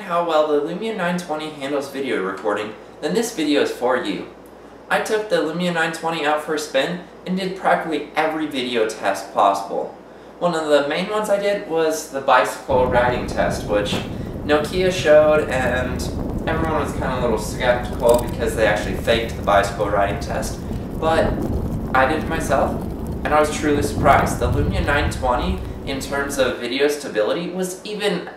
how well the Lumia 920 handles video recording, then this video is for you. I took the Lumia 920 out for a spin and did practically every video test possible. One of the main ones I did was the bicycle riding test, which Nokia showed, and everyone was kind of a little skeptical because they actually faked the bicycle riding test. But I did it myself, and I was truly surprised. The Lumia 920, in terms of video stability, was even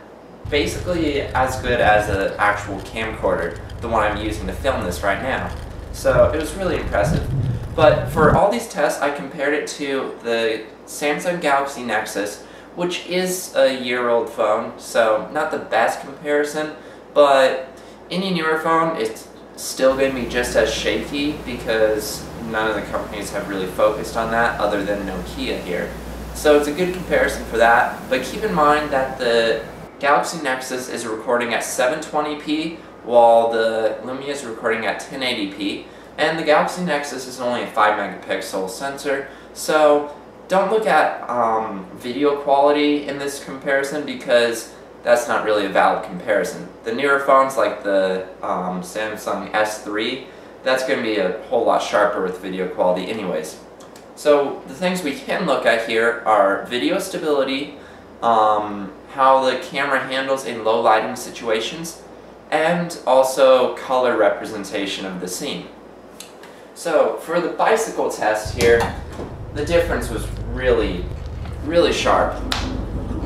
basically as good as an actual camcorder, the one I'm using to film this right now. So it was really impressive. But for all these tests, I compared it to the Samsung Galaxy Nexus, which is a year-old phone, so not the best comparison, but any newer phone, it's still going to be just as shaky because none of the companies have really focused on that other than Nokia here. So it's a good comparison for that, but keep in mind that the Galaxy Nexus is recording at 720p while the Lumia is recording at 1080p, and the Galaxy Nexus is only a 5 megapixel sensor, so don't look at video quality in this comparison because that's not really a valid comparison. The newer phones like the Samsung S3, that's going to be a whole lot sharper with video quality anyways. So the things we can look at here are video stability, how the camera handles in low lighting situations, and also color representation of the scene. So for the bicycle test here, the difference was really sharp.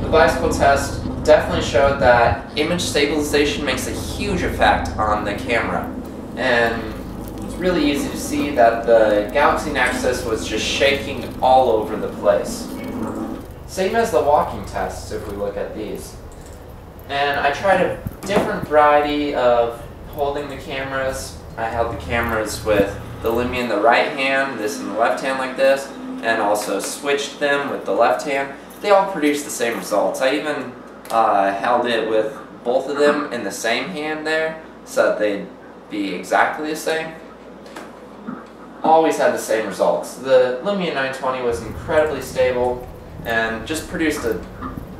The bicycle test definitely showed that image stabilization makes a huge effect on the camera, and it's really easy to see that the Galaxy Nexus was just shaking all over the place. Same as the walking tests if we look at these. And I tried a different variety of holding the cameras. I held the cameras with the Lumia in the right hand, this in the left hand like this, and also switched them with the left hand. They all produced the same results. I even held it with both of them in the same hand there so that they'd be exactly the same. Always had the same results. The Lumia 920 was incredibly stable and just produced a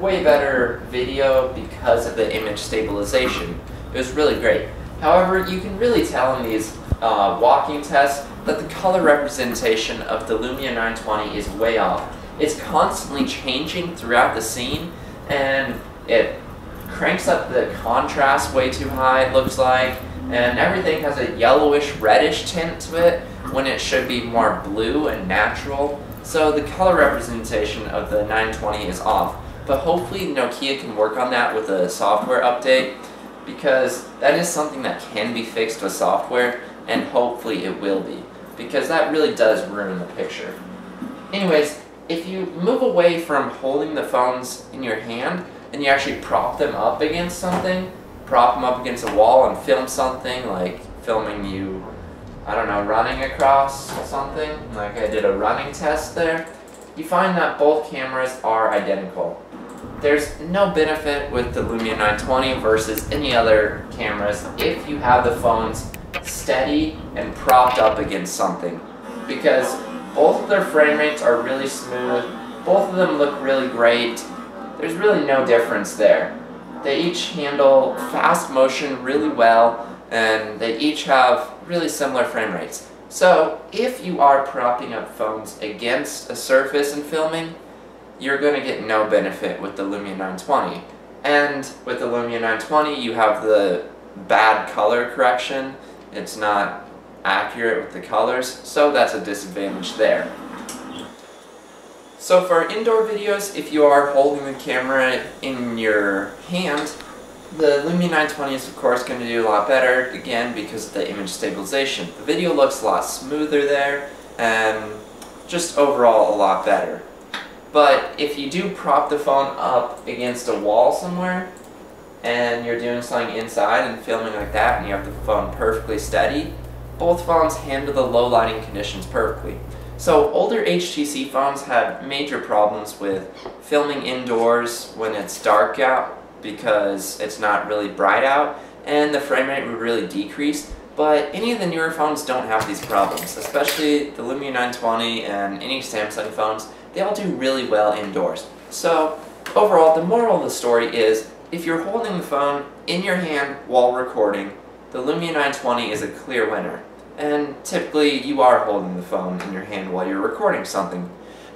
way better video because of the image stabilization. It was really great. However, you can really tell in these walking tests that the color representation of the Lumia 920 is way off. It's constantly changing throughout the scene, and it cranks up the contrast way too high, it looks like, and everything has a yellowish reddish tint to it when it should be more blue and natural. So the color representation of the 920 is off. But hopefully Nokia can work on that with a software update, because that is something that can be fixed with software, and hopefully it will be, because that really does ruin the picture. Anyways, if you move away from holding the phones in your hand and you actually prop them up against something, prop them up against a wall and film something, like filming you, I don't know, running across something, like I did a running test there, you find that both cameras are identical. There's no benefit with the Lumia 920 versus any other cameras if you have the phones steady and propped up against something, because both of their frame rates are really smooth, both of them look really great, there's really no difference there. They each handle fast motion really well, and they each have really similar frame rates. So if you are propping up phones against a surface and filming, you're going to get no benefit with the Lumia 920. And with the Lumia 920 you have the bad color correction. It's not accurate with the colors, so that's a disadvantage there. So for indoor videos, if you are holding the camera in your hand, the Lumia 920 is of course going to do a lot better, again because of the image stabilization. The video looks a lot smoother there, and just overall a lot better. But if you do prop the phone up against a wall somewhere, and you're doing something inside and filming like that, and you have the phone perfectly steady, both phones handle the low lighting conditions perfectly. So older HTC phones had major problems with filming indoors when it's dark out because it's not really bright out, and the frame rate would really decrease. But any of the newer phones don't have these problems, especially the Lumia 920 and any Samsung phones. They all do really well indoors. So overall, the moral of the story is if you're holding the phone in your hand while recording, the Lumia 920 is a clear winner. And typically you are holding the phone in your hand while you're recording something.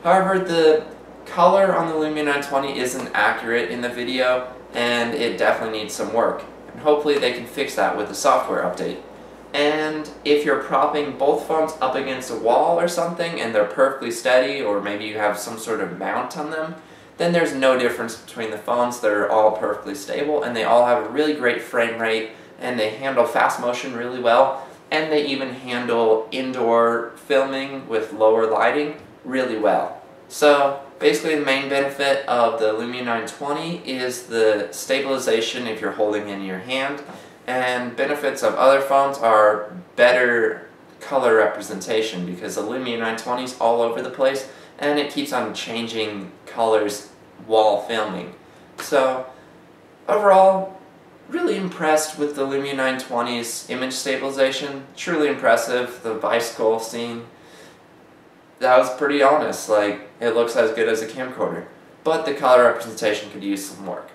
However, the color on the Lumia 920 isn't accurate in the video, and it definitely needs some work. And hopefully they can fix that with the software update. And if you're propping both phones up against a wall or something and they're perfectly steady, or maybe you have some sort of mount on them, then there's no difference between the phones. They're all perfectly stable and they all have a really great frame rate, and they handle fast motion really well, and they even handle indoor filming with lower lighting really well. So basically the main benefit of the Lumia 920 is the stabilization if you're holding it in your hand, and benefits of other phones are better color representation because the Lumia 920 is all over the place and it keeps on changing colors while filming. So overall, really impressed with the Lumia 920's image stabilization. Truly impressive. The bicycle scene, that was pretty honest. Like, it looks as good as a camcorder. But the color representation could use some work.